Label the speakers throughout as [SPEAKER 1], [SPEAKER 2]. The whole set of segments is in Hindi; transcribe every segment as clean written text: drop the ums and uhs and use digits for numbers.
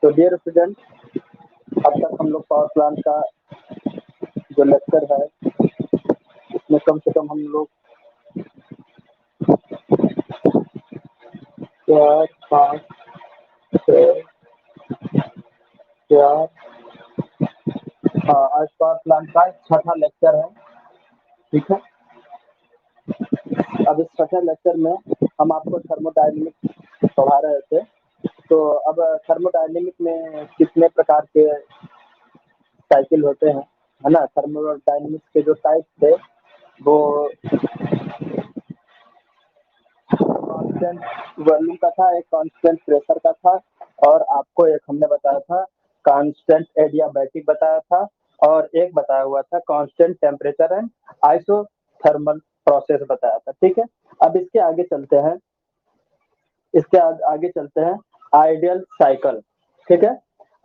[SPEAKER 1] तो डियर स्टूडेंट, अब तक हम लोग पावर प्लांट का जो लेक्चर है उसमें कम से कम हम लोग 4, 5, 6, 4 आज पावर प्लांट का छठा लेक्चर है। ठीक है, अब इस छठे लेक्चर में हम आपको थर्मोडायनेमिक्स पढ़ा रहे थे। तो अब थर्मोडायनेमिक में कितने प्रकार के साइकिल होते हैं, है ना। थर्मोडायनेमिक्स के जो टाइप थे वो कांस्टेंट वॉल्यूम का था, एक कांस्टेंट प्रेशर का था, और आपको एक हमने बताया था कांस्टेंट एडियाबैटिक बताया था, और एक बताया हुआ था constant temperature and isothermal process बताया था। ठीक है, अब इसके आगे चलते हैं, आगे चलते हैं आइडियल साइकिल। ठीक है,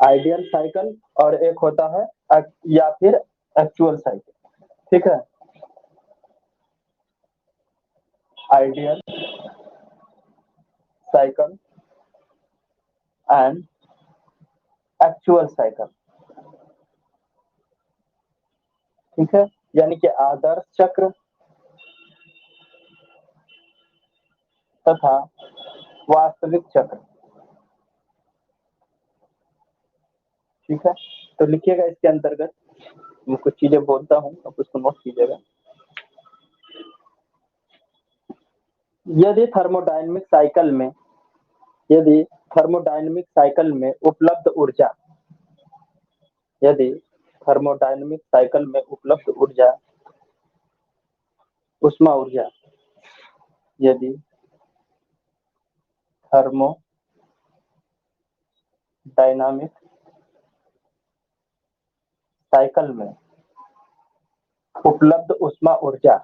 [SPEAKER 1] आइडियल साइकिल और एक होता है या फिर एक्चुअल साइकिल। ठीक है, ideal cycle and actual cycle. ठीक है, यानी कि आदर्श चक्र तथा वास्तविक चक्र। ठीक है, तो लिखिएगा इसके अंतर्गत मैं कुछ चीजें बोलता हूँ, आप उसको नोट कीजिएगा। यदि थर्मोडायनेमिक साइकिल में उपलब्ध ऊर्जा, यदि थर्मोडायनेमिक साइकिल में उपलब्ध ऊर्जा उष्मा ऊर्जा, यदि थर्मोडायनामिक साइकिल में उपलब्ध उष्मा ऊर्जा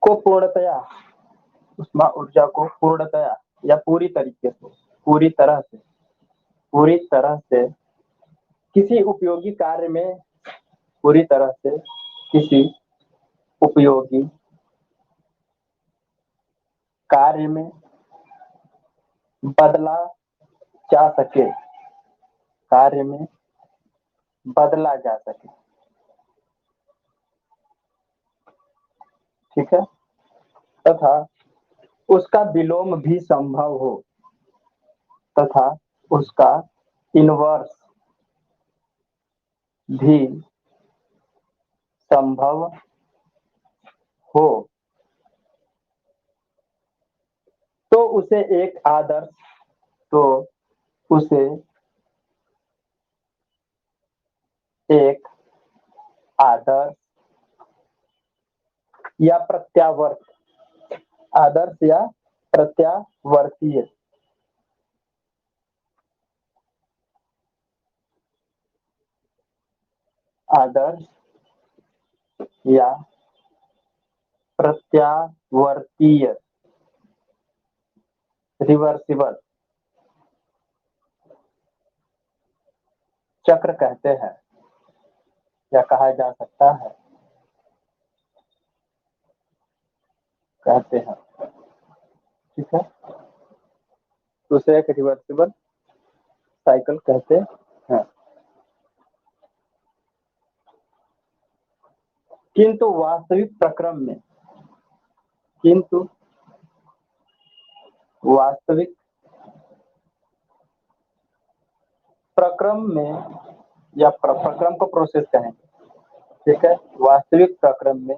[SPEAKER 1] को पूर्णतया, उष्मा ऊर्जा को पूर्णतया या पूरी तरह से किसी उपयोगी कार्य में, बदला जा सके, ठीक है, तथा उसका विलोम भी संभव हो, तथा उसका इनवर्स भी संभव हो, तो उसे एक आदर्श या प्रत्यावर्तीय रिवर्सिबल चक्र कहते हैं या कहा जा सकता है, कहते हैं। ठीक है, तो उसे एक रिवर्सिबल साइकिल कहते हैं। किंतु वास्तविक प्रक्रम में या प्रक्रम को प्रोसेस कहेंगे। ठीक है, वास्तविक प्रक्रम में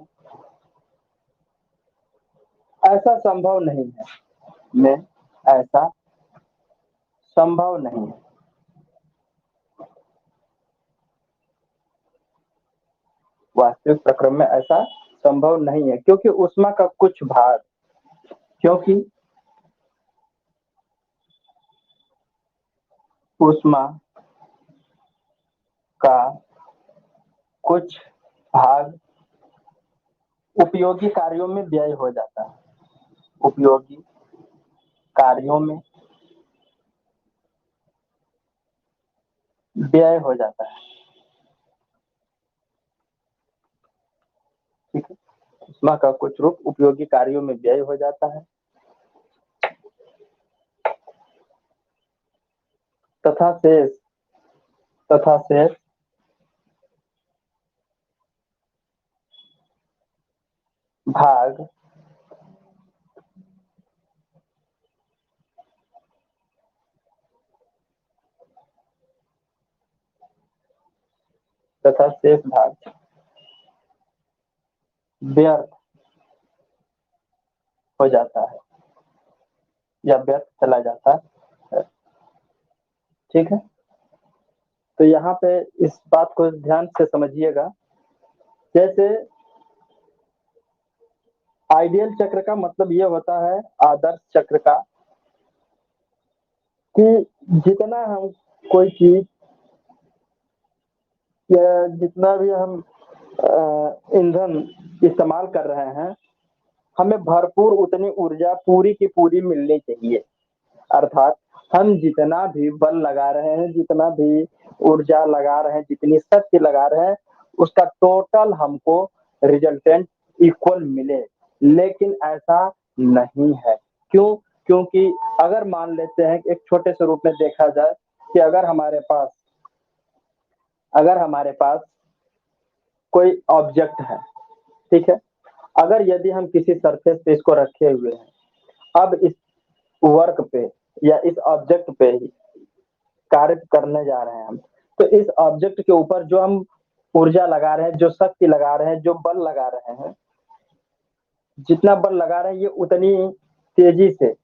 [SPEAKER 1] ऐसा संभव नहीं है, वास्तविक प्रक्रम में ऐसा संभव नहीं है, क्योंकि ऊष्मा का कुछ भाग उपयोगी कार्यों में व्यय हो जाता है, उष्मा का कुछ रूप उपयोगी कार्यों में व्यय हो जाता है तथा शेष तथा शेष भाग तथा शेष भाग व्यर्थ हो जाता है या व्यर्थ चला जाता है। ठीक है, तो यहाँ पे इस बात को ध्यान से समझिएगा। जैसे आइडियल चक्र का मतलब ये होता है, आदर्श चक्र का, कि जितना हम कोई चीज या जितना भी हम ईंधन इस्तेमाल कर रहे हैं, हमें भरपूर उतनी ऊर्जा पूरी की पूरी मिलनी चाहिए। अर्थात हम जितना भी बल लगा रहे हैं, जितना भी ऊर्जा लगा रहे हैं, जितनी शक्ति लगा रहे हैं, उसका टोटल हमको रिजल्टेंट इक्वल मिले। लेकिन ऐसा नहीं है। क्यों? क्योंकि अगर मान लेते हैं कि एक छोटे से रूप में देखा जाए कि अगर हमारे पास कोई ऑब्जेक्ट है, ठीक है, अगर यदि हम किसी सरफेस पे इसको रखे हुए हैं, अब इस वर्क पे या इस ऑब्जेक्ट पे ही कार्य करने जा रहे हैं हम, तो इस ऑब्जेक्ट के ऊपर जो हम ऊर्जा लगा रहे हैं, जो शक्ति लगा रहे हैं, जो बल लगा रहे हैं, जितना बल लगा रहे हैं, ये उतनी तेजी से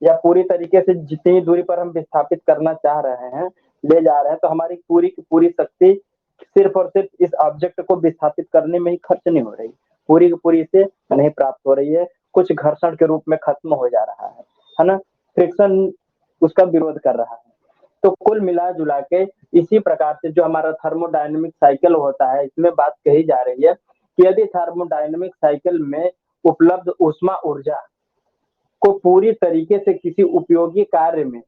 [SPEAKER 1] या पूरी तरीके से जितनी दूरी पर हम विस्थापित करना चाह रहे हैं, ले जा रहे हैं, तो हमारी पूरी की पूरी शक्ति सिर्फ और सिर्फ इस ऑब्जेक्ट को विस्थापित करने में ही खर्च नहीं हो रही, पूरी की पूरी इसे नहीं प्राप्त हो रही है, कुछ घर्षण के रूप में खत्म हो जा रहा है ना, फ्रिक्शन उसका विरोध कर रहा है। तो कुल मिला जुला के इसी प्रकार से जो हमारा थर्मोडायनेमिक साइकिल होता है, इसमें बात कही जा रही है कि यदि थर्मोडायनेमिक साइकिल में उपलब्ध ऊष्मा ऊर्जा को पूरी तरीके से किसी उपयोगी कार्य में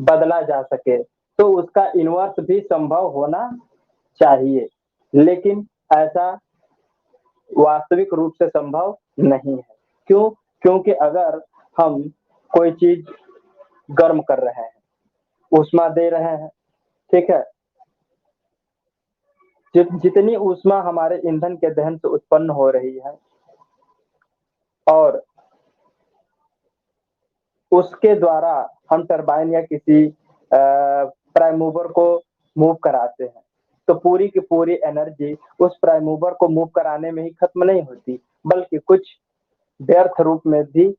[SPEAKER 1] बदला जा सके, तो उसका इन्वर्स भी संभव होना चाहिए। लेकिन ऐसा वास्तविक रूप से संभव नहीं है। क्यों? क्योंकि अगर हम कोई चीज गर्म कर रहे हैं, ऊष्मा दे रहे हैं, ठीक है, जितनी ऊष्मा हमारे ईंधन के दहन से उत्पन्न हो रही है और उसके द्वारा हम टरबाइन या किसी प्राइम मूवर को मूव कराते हैं, तो पूरी की पूरी एनर्जी उस प्राइम मूवर को मूव कराने में ही खत्म नहीं होती, बल्कि कुछ व्यर्थ रूप में भी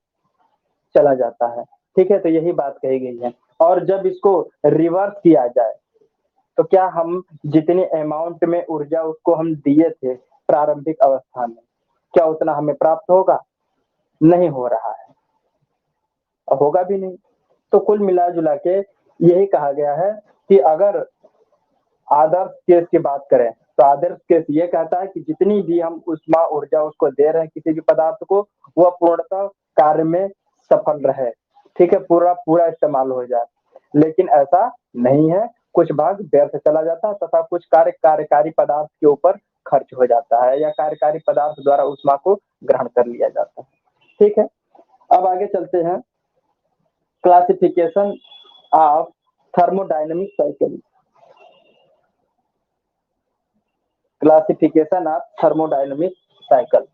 [SPEAKER 1] चला जाता है। ठीक है, तो यही बात कही गई है। और जब इसको रिवर्स किया जाए, तो क्या हम जितनी अमाउंट में ऊर्जा उसको हम दिए थे प्रारंभिक अवस्था में, क्या उतना हमें प्राप्त होगा? नहीं हो रहा है, होगा भी नहीं। तो कुल मिला जुला के यही कहा गया है कि अगर आदर्श केस की बात करें, तो आदर्श केस ये कहता है कि जितनी भी हम ऊष्मा ऊर्जा उसको दे रहे हैं किसी भी पदार्थ को, वह पूर्णतः कार्य में सफल रहे, ठीक है, पूरा पूरा इस्तेमाल हो जाए। लेकिन ऐसा नहीं है, कुछ भाग व्यर्थ चला जाता है तथा कुछ कार्यकारी पदार्थ के ऊपर खर्च हो जाता है या कार्यकारी पदार्थ द्वारा ऊष्मा को ग्रहण कर लिया जाता है। ठीक है, अब आगे चलते हैं। Classification of thermodynamic cycle. Classification of thermodynamic cycle.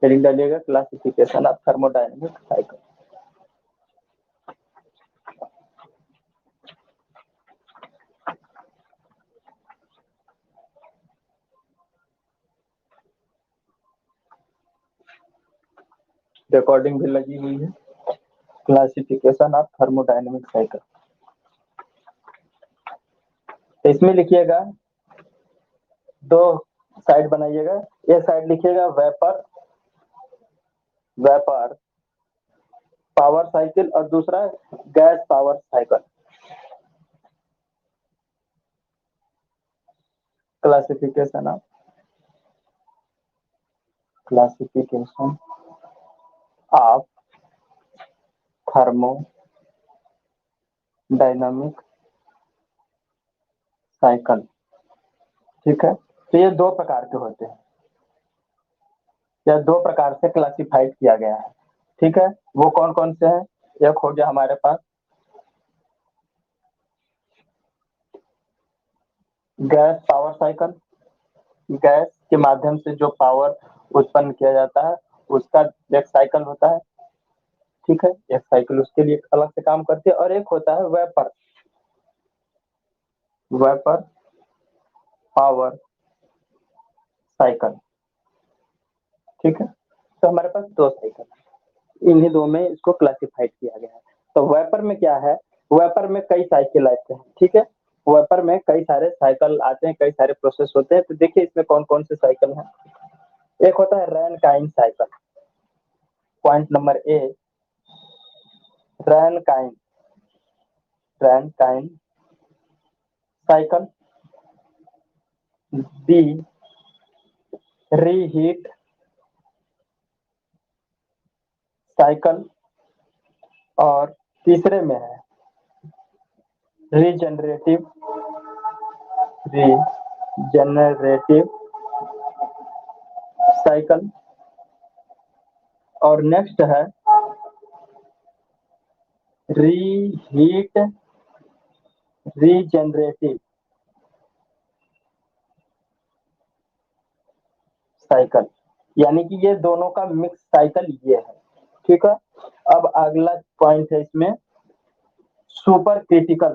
[SPEAKER 1] Heading डालिएगा, classification of thermodynamic cycle. Recording भी लगी हुई है। क्लासिफिकेशन ऑफ थर्मोडायनेमिक साइकिल, इसमें लिखिएगा, दो साइड बनाइएगा। एक साइड लिखिएगा वेपर वेपर पावर साइकिल और दूसरा gas power cycle. Classification of thermodynamic cycle. ठीक है, तो ये दो प्रकार के होते हैं, यह दो प्रकार से क्लासिफाइड किया गया है। ठीक है, वो कौन कौन से हैं? एक हो गया हमारे पास गैस पावर साइकिल, गैस के माध्यम से जो पावर उत्पन्न किया जाता है उसका एक साइकिल होता है। ठीक है, एक साइकिल उसके लिए अलग से काम करती है। और एक होता है वेपर पावर साइकिल। ठीक है, तो हमारे पास दो साइकिल है, इन्हीं दो में इसको क्लासिफाइड किया गया है। तो वेपर में क्या है, वेपर में कई साइकिल आते हैं। ठीक है, वेपर में कई सारे साइकिल आते हैं, कई सारे प्रोसेस होते हैं। तो देखिए इसमें कौन कौन से साइकिल हैं। एक होता है Rankine cycle, point number A, Rankine cycle. B, reheat cycle. और तीसरे में है रीजनरेटिव साइकिल। और नेक्स्ट है रीहीट रीजनरेटिव साइकिल, यानी कि ये दोनों का मिक्स साइकिल ये है। ठीक है, अब अगला पॉइंट है इसमें सुपर क्रिटिकल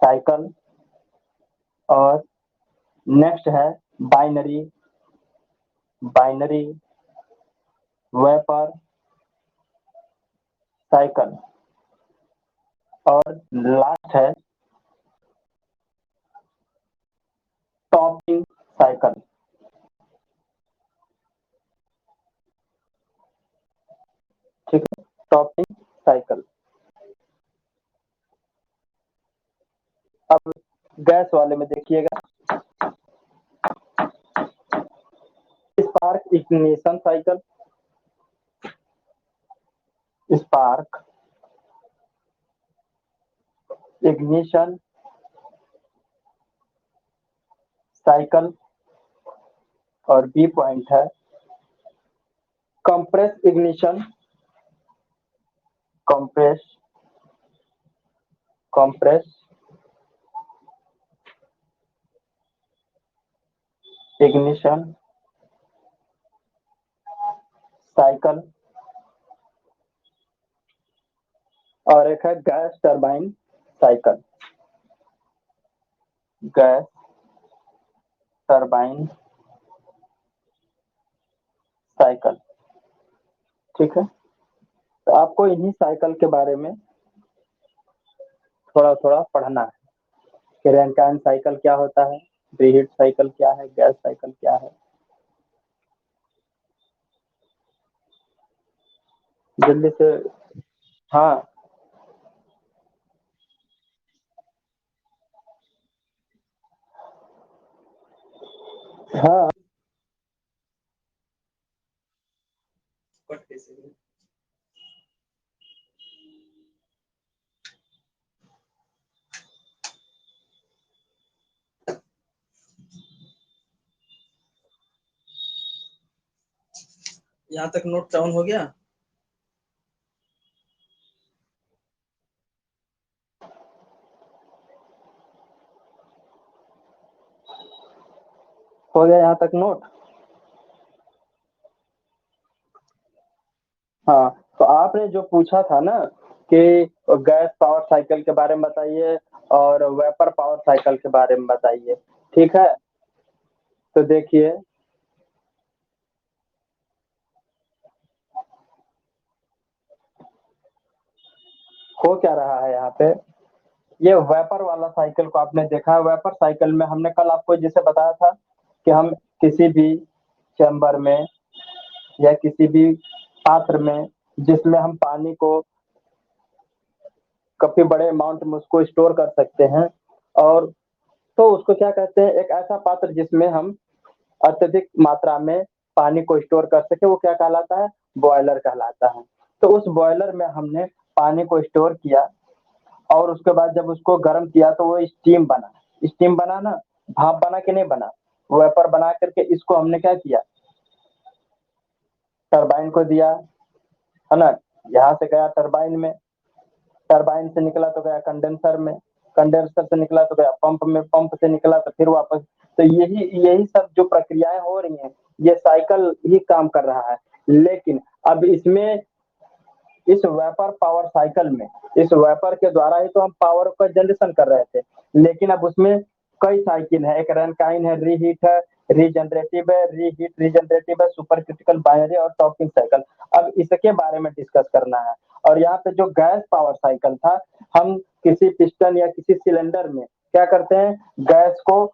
[SPEAKER 1] साइकिल। और नेक्स्ट है बाइनरी वेपर साइकिल। और लास्ट है टॉपिंग साइकिल। ठीक है, टॉपिंग साइकिल। अब गैस वाले में देखिएगा spark ignition cycle, spark ignition cycle. और बी पॉइंट है कंप्रेस इग्निशन इग्निशन साइकिल। और एक है gas turbine cycle, gas turbine cycle. ठीक है, तो आपको इन्हीं साइकिल के बारे में थोड़ा थोड़ा पढ़ना है कि रैनकाइन साइकिल क्या होता है, रीहीट साइकिल क्या है, गैस साइकिल क्या है। जल्दी से। हाँ हाँ,
[SPEAKER 2] यहाँ तक नोट डाउन हो गया।
[SPEAKER 1] हो गया यहाँ तक नोट। हाँ, तो आपने जो पूछा था ना कि गैस पावर साइकिल के बारे में बताइए और वेपर पावर साइकिल के बारे में बताइए। ठीक है, तो देखिए हो क्या रहा है यहाँ पे। ये वेपर वाला साइकिल को आपने देखा है। वेपर साइकिल में हमने कल आपको जैसे बताया था कि हम किसी भी चैम्बर में या किसी भी पात्र में जिसमें हम पानी को काफी बड़े अमाउंट में उसको स्टोर कर सकते हैं, और तो उसको क्या कहते हैं, एक ऐसा पात्र जिसमें हम अत्यधिक मात्रा में पानी को स्टोर कर सके वो क्या कहलाता है, बॉयलर कहलाता है। तो उस बॉयलर में हमने पानी को स्टोर किया और उसके बाद जब उसको गर्म किया तो वो स्टीम बना। स्टीम बना ना, भाप बना कि नहीं बना, वेपर बना करके इसको हमने क्या किया, टरबाइन को दिया, है ना। यहाँ से गया टरबाइन में, टरबाइन से निकला तो गया कंडेंसर में, कंडेंसर से निकला तो गया पंप में, पंप से निकला तो फिर वापस। तो यही यही सब जो प्रक्रियाएं हो रही हैं ये साइकिल ही काम कर रहा है। लेकिन अब इसमें इस वेपर पावर साइकिल में इस वेपर के द्वारा ही तो हम पावर का जनरेशन कर रहे थे, लेकिन अब उसमें कई साइकिल है, एक रनकाइन है, रीहीट है, रीजनरेटिव है, रीहीट रीजनरेटिव है, सुपर क्रिटिकल बाइनरी और टॉपिंग साइकिल। अब इसके बारे में डिस्कस करना है। और यहाँ पे जो गैस पावर साइकिल था, हम किसी पिस्टन या किसी सिलेंडर में क्या करते हैं, गैस को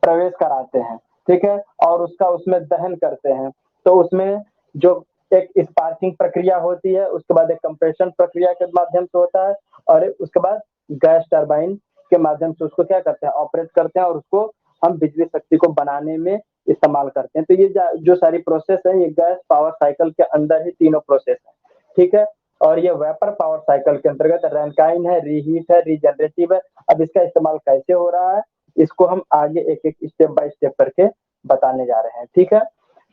[SPEAKER 1] प्रवेश कराते हैं, ठीक है, और उसका उसमें दहन करते हैं। तो उसमें जो एक स्पार्किंग प्रक्रिया होती है, उसके बाद एक कंप्रेशन प्रक्रिया के माध्यम से होता है, और उसके बाद गैस टरबाइन के माध्यम से उसको क्या करते हैं, ऑपरेट करते हैं, और उसको हम बिजली शक्ति को बनाने में इस्तेमाल करते हैं। तो ये जो सारी प्रोसेस है ये गैस पावर साइकिल के अंदर ही तीनों प्रोसेस है, ठीक है। और ये वेपर पावर साइकिल के अंतर्गत रैंकाइन है, रीहीट है, रीजनरेटिव है। अब इसका इस्तेमाल कैसे हो रहा है इसको हम आगे एक एक स्टेप बाय स्टेप करके बताने जा रहे हैं, ठीक है।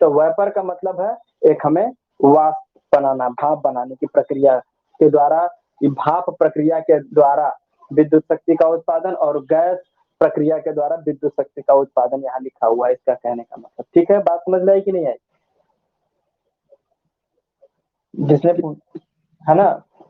[SPEAKER 1] तो वेपर का मतलब है एक हमें वाष्प बनाना, भाप बनाने की प्रक्रिया के द्वारा, भाप प्रक्रिया के द्वारा विद्युत शक्ति का उत्पादन, और गैस प्रक्रिया के द्वारा विद्युत शक्ति का उत्पादन यहाँ लिखा हुआ है इसका कहने का मतलब, ठीक है। बात समझ में आई कि नहीं आई, जिसने है ना।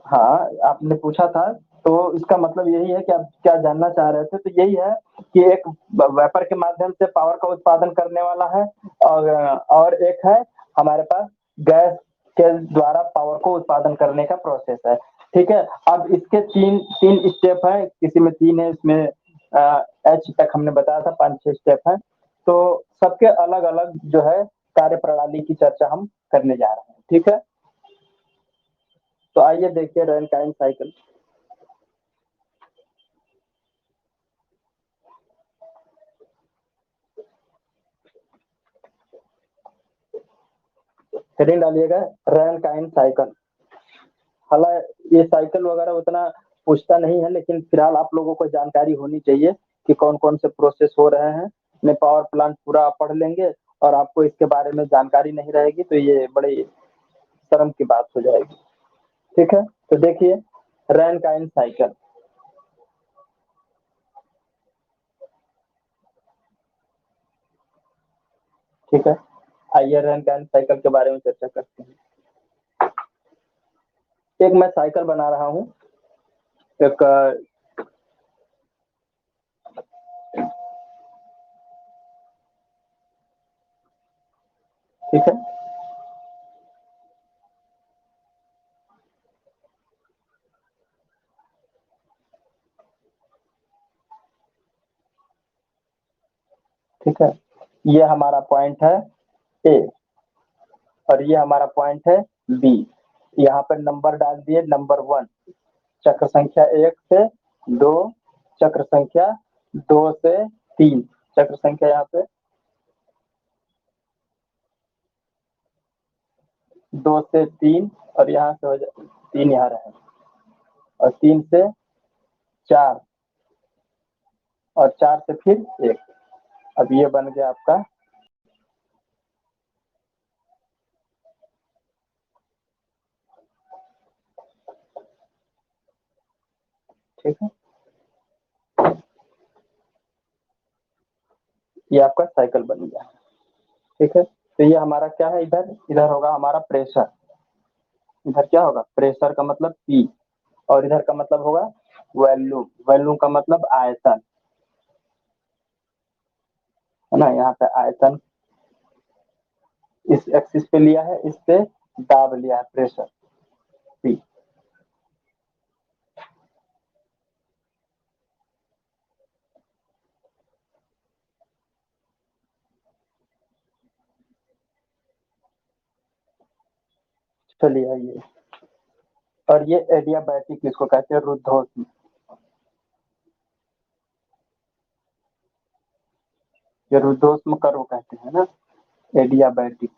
[SPEAKER 1] हाँ, आपने पूछा था तो इसका मतलब यही है कि आप क्या जानना चाह रहे थे, तो यही है कि एक वेपर के माध्यम से पावर का उत्पादन करने वाला है, और एक है हमारे पास गैस के द्वारा पावर को उत्पादन करने का प्रोसेस है, ठीक है। अब इसके तीन तीन स्टेप है, किसी में तीन है, इसमें एच तक हमने बताया था, 5-6 स्टेप है। तो सबके अलग अलग जो है कार्य प्रणाली की चर्चा हम करने जा रहे हैं, ठीक है। तो आइए देखिए रनटाइम साइकिल। हेडिंग डालिएगा रनटाइम साइकिल। हालांकि ये साइकिल वगैरह उतना पूछता नहीं है, लेकिन फिलहाल आप लोगों को जानकारी होनी चाहिए कि कौन कौन से प्रोसेस हो रहे हैं। मैं पावर प्लांट पूरा आप पढ़ लेंगे और आपको इसके बारे में जानकारी नहीं रहेगी तो ये बड़ी शर्म की बात हो जाएगी, ठीक है। तो देखिए रैनकाइन साइकिल, ठीक है। आइए रैनकाइन साइकिल के बारे में चर्चा करते हैं। एक मैं साइकिल बना रहा हूँ, एक ठीक है, ठीक है। ये हमारा पॉइंट है ए और ये हमारा पॉइंट है बी। यहाँ पर नंबर डाल दिए, नंबर 1 चक्र संख्या 1 से 2, चक्र संख्या 2 से 3, चक्र संख्या यहाँ पे 2 से 3, और यहाँ से हो जाए 3 यहाँ रहे, और 3 से 4, और 4 से फिर 1। अब ये बन गया आपका, ठीक है, ये आपका साइकिल बन गया, ठीक है। तो ये हमारा क्या है, इधर इधर होगा हमारा प्रेशर, इधर क्या होगा, प्रेशर का मतलब पी, और इधर का मतलब होगा वॉल्यूम, वॉल्यूम का मतलब आयतन, है ना। यहाँ पे आयतन इस एक्सिस पे लिया है, इस पे दाब लिया है, प्रेशर पी। चलिए आइए, और ये एडियाबैटिक इसको कहते हैं, रुद्धोष्म। ये रुद्धोष्म कर्व कहते हैं ना, एडियाबैटिक।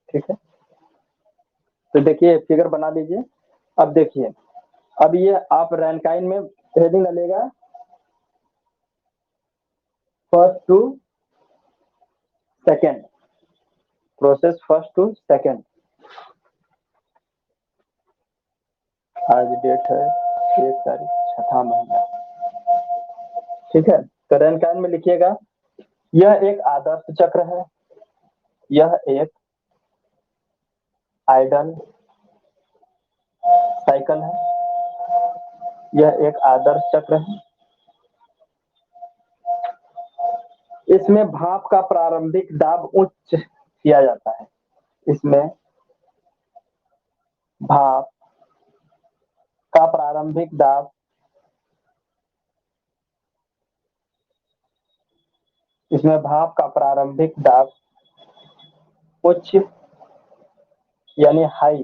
[SPEAKER 1] ठीक है, तो देखिए फिगर बना लीजिए। अब देखिए, अब ये आप रैंकाइन में हेडिंग डालेगा first to second, process first to second. आज डेट है 1 तारीख, 6वां महीना। ठीक है, तो रैंकाइन में लिखिएगा यह एक आदर्श चक्र है, यह एक आइडल साइकिल है, यह एक आदर्श चक्र है। इसमें भाप का प्रारंभिक दाब उच्च किया जाता है, इसमें भाप का प्रारंभिक दाब इसमें भाप का प्रारंभिक दाब उच्च यानी हाई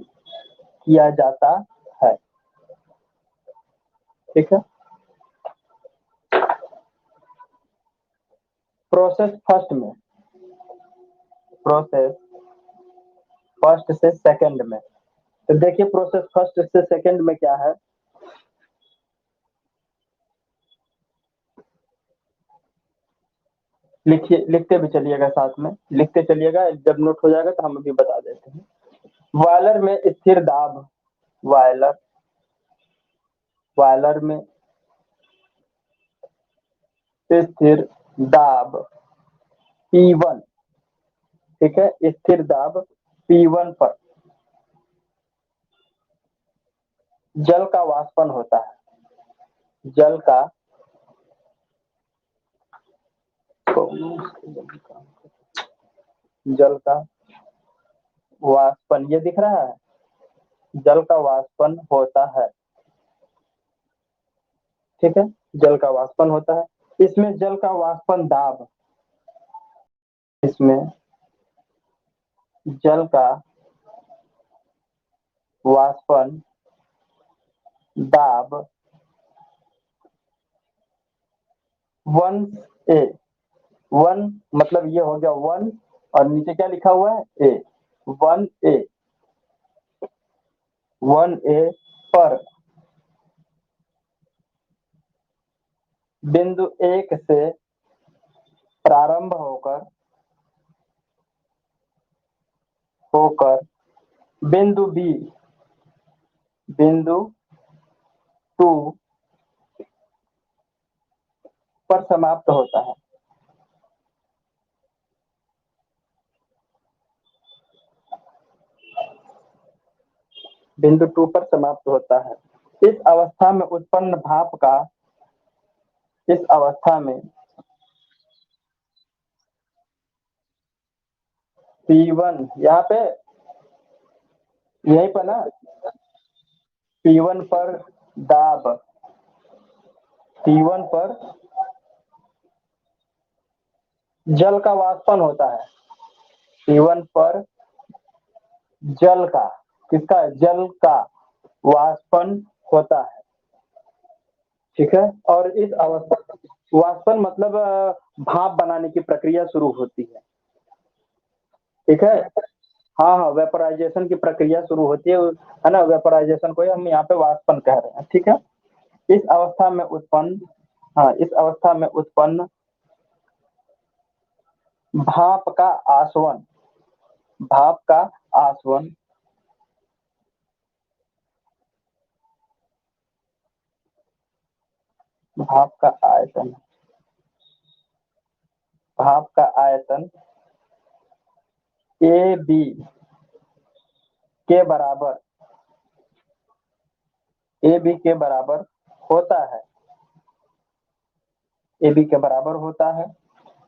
[SPEAKER 1] किया जाता है। ठीक है, प्रोसेस फर्स्ट में, प्रोसेस फर्स्ट से सेकंड में, तो देखिए प्रोसेस फर्स्ट से सेकंड में क्या है। लिखिए, लिखते भी चलिएगा, साथ में लिखते चलिएगा, जब नोट हो जाएगा तो हम भी बता देते हैं। बॉयलर में स्थिर दाब, बॉयलर बॉयलर में स्थिर दाब P1, ठीक है, स्थिर दाब P1 पर जल का वाष्पन होता है, जल का जल का वाष्पन, ये दिख रहा है, जल का वाष्पन होता है। ठीक है, जल का वाष्पन होता है। इसमें जल का वाष्पन दाब, इसमें जल का वाष्पन दाब 1A, 1 मतलब ये हो गया 1 और नीचे क्या लिखा हुआ है A, 1A, 1A पर बिंदु 1 से प्रारंभ होकर होकर बिंदु B, बिंदु 2 पर समाप्त होता है। बिंदु 2 पर समाप्त होता है। इस अवस्था में उत्पन्न भाप का, इस अवस्था में P1 यहाँ पे, यहीं पर ना, P1 पर दाब, P1 पर जल का वाष्पन होता है, P1 पर जल का, किसका, जल का वाष्पन होता है। ठीक है, और इस अवस्था, वाष्पन मतलब भाप बनाने की प्रक्रिया शुरू होती है। ठीक है, हाँ हाँ, वेपोराइजेशन की प्रक्रिया शुरू होती है ना, वेपोराइजेशन को हम यहाँ पे वाष्पन कह रहे हैं। ठीक है, इस अवस्था में उत्पन्न, हाँ, इस अवस्था में उत्पन्न भाप का आसवन, भाप का आसवन भाप का आयतन, भाप का आयतन ए बी के बराबर, ए बी के बराबर होता है, ए बी के बराबर होता है।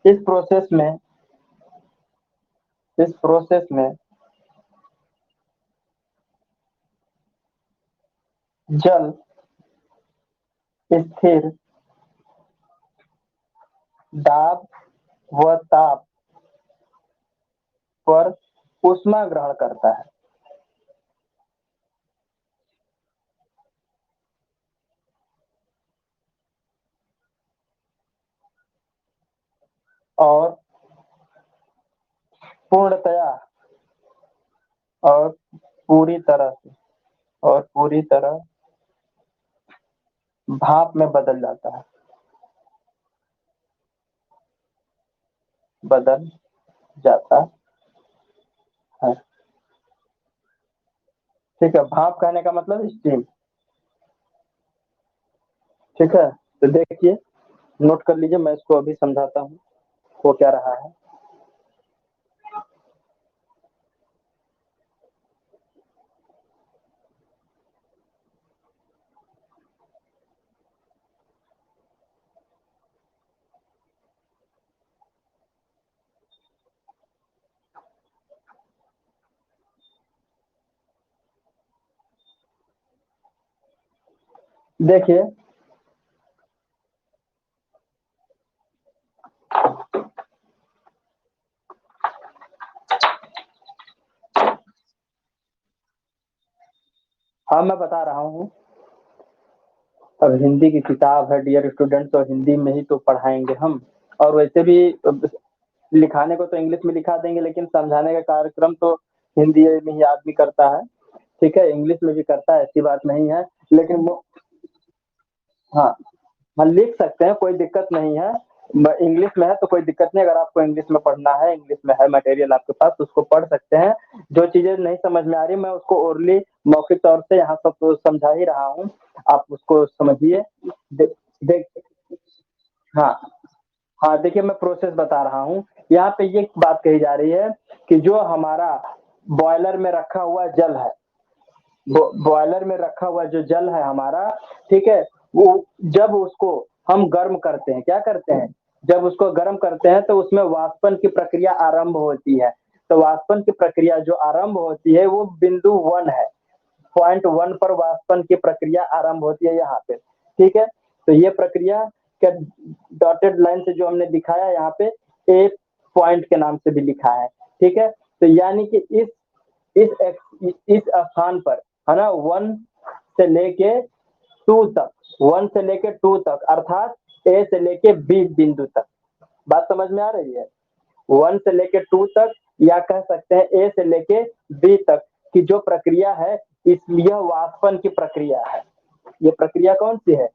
[SPEAKER 1] इस प्रोसेस में, इस प्रोसेस में जल स्थिर दाब व ताप पर ऊष्मा ग्रहण करता है और पूर्णतया और पूरी तरह से और पूरी तरह भाप में बदल जाता है, बदल जाता है। ठीक है, भाप कहने का मतलब स्टीम। ठीक है, तो देखिए, नोट कर लीजिए, मैं इसको अभी समझाता हूँ वो क्या रहा है। देखिए, हाँ मैं बता रहा हूँ। अब हिंदी की किताब है डियर स्टूडेंट, तो हिंदी में ही तो पढ़ाएंगे हम। और वैसे भी लिखाने को तो इंग्लिश में लिखा देंगे, लेकिन समझाने का कार्यक्रम तो हिंदी में ही आदमी करता है। ठीक है, इंग्लिश में भी करता है, ऐसी बात नहीं है। लेकिन वो, हाँ, हाँ लिख सकते हैं, कोई दिक्कत नहीं है। इंग्लिश में है तो कोई दिक्कत नहीं, अगर आपको इंग्लिश में पढ़ना है, इंग्लिश में है मटेरियल आपके पास, तो उसको पढ़ सकते हैं। जो चीजें नहीं समझ में आ रही, मैं उसको ओरली मौखिक तौर से यहाँ सब तो समझा ही रहा हूँ, आप उसको समझिए। देख देख हाँ, हाँ देखिए, मैं प्रोसेस बता रहा हूँ। यहाँ पे ये बात कही जा रही है कि जो हमारा बॉयलर में रखा हुआ जल है, बॉयलर में रखा हुआ जो जल है हमारा, ठीक है, वो जब उसको हम गर्म करते हैं, क्या करते हैं, जब उसको गर्म करते हैं तो उसमें वाष्पन की प्रक्रिया आरंभ होती है। तो वाष्पन की प्रक्रिया जो आरंभ होती है वो बिंदु 1 है, पॉइंट 1 पर वाष्पन की प्रक्रिया आरंभ होती है यहाँ पे। ठीक है, तो ये प्रक्रिया के डॉटेड लाइन से जो हमने दिखाया यहाँ पे, ए पॉइंट के नाम से भी लिखा है। ठीक है, तो यानी कि इस स्थान पर, है ना, 1 से लेके 2 तक, 1 से लेके 2 तक, अर्थात ए से लेके बी बिंदु तक। बात समझ में आ रही है? 1 से लेके 2 तक, या कह सकते हैं ए से लेके बी तक की जो प्रक्रिया है, इसलिए वाष्पन की प्रक्रिया है। ये प्रक्रिया कौन सी है?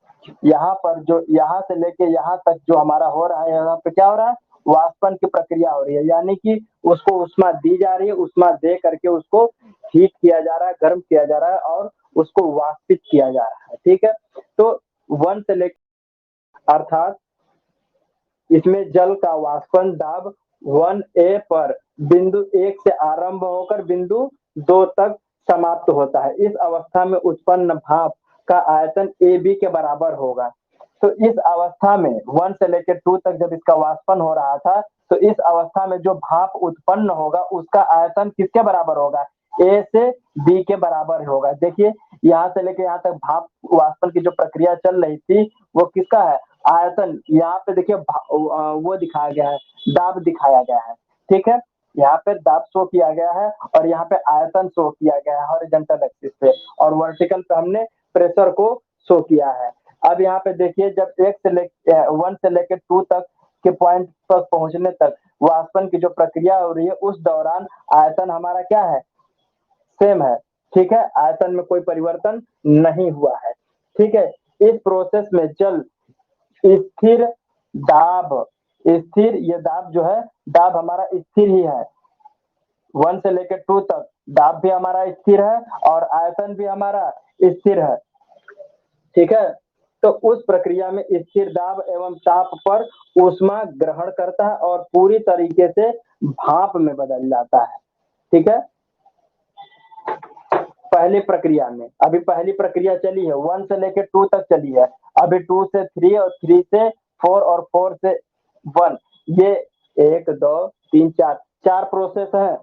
[SPEAKER 1] यहाँ पर जो यहाँ से लेके यहाँ तक जो हमारा हो रहा है, यहाँ पे क्या हो रहा है, वाष्पन की प्रक्रिया हो रही है। यानी कि उसको उष्मा दी जा रही है, उष्मा दे करके उसको हीट किया जा रहा है, गर्म किया जा रहा है, और उसको वाष्पित किया जा रहा है। ठीक है, तो 1 से लेकर, अर्थात इसमें जल का वाष्पन दाब 1A पर बिंदु 1 से आरंभ होकर बिंदु 2 तक समाप्त होता है। इस अवस्था में उत्पन्न भाप का आयतन AB के बराबर होगा। तो इस अवस्था में 1 से लेकर 2 तक जब इसका वाष्पन हो रहा था, तो इस अवस्था में जो भाप उत्पन्न होगा उसका आयतन किसके बराबर होगा? ए से बी के बराबर होगा। देखिए, यहाँ से लेकर यहाँ तक भाप वाष्पन की जो प्रक्रिया चल रही थी, वो किसका है? आयतन। यहाँ पे देखिए वो दिखाया गया है, दाब दिखाया गया है। ठीक है, यहाँ पे दाब शो किया गया है, और यहाँ पे आयतन शो किया गया है हॉरिजॉन्टल एक्सिस पे, और वर्टिकल पे हमने प्रेशर को शो किया है। अब यहाँ पे देखिए, जब 1 से लेकर 2 तक के पॉइंट तक पहुंचने तक वाष्पन की जो प्रक्रिया हो रही है, उस दौरान आयतन हमारा क्या है? सेम है। ठीक है, आयतन में कोई परिवर्तन नहीं हुआ है। ठीक है, इस प्रोसेस में जल स्थिर दाब, स्थिर, ये दाब जो है, दाब हमारा स्थिर ही है। 1 से लेकर 2 तक दाब भी हमारा स्थिर है, और आयतन भी हमारा स्थिर है। ठीक है, तो उस प्रक्रिया में स्थिर दाब एवं ताप पर ऊष्मा ग्रहण करता है और पूरी तरीके से भाप में बदल जाता है। ठीक है, पहली प्रक्रिया में, अभी पहली प्रक्रिया चली है, 1 से लेकर 2 तक चली है। अभी 2 से 3 और 3 से 4 और 4 से 1, ये 1 2 3 4 4 प्रोसेस है,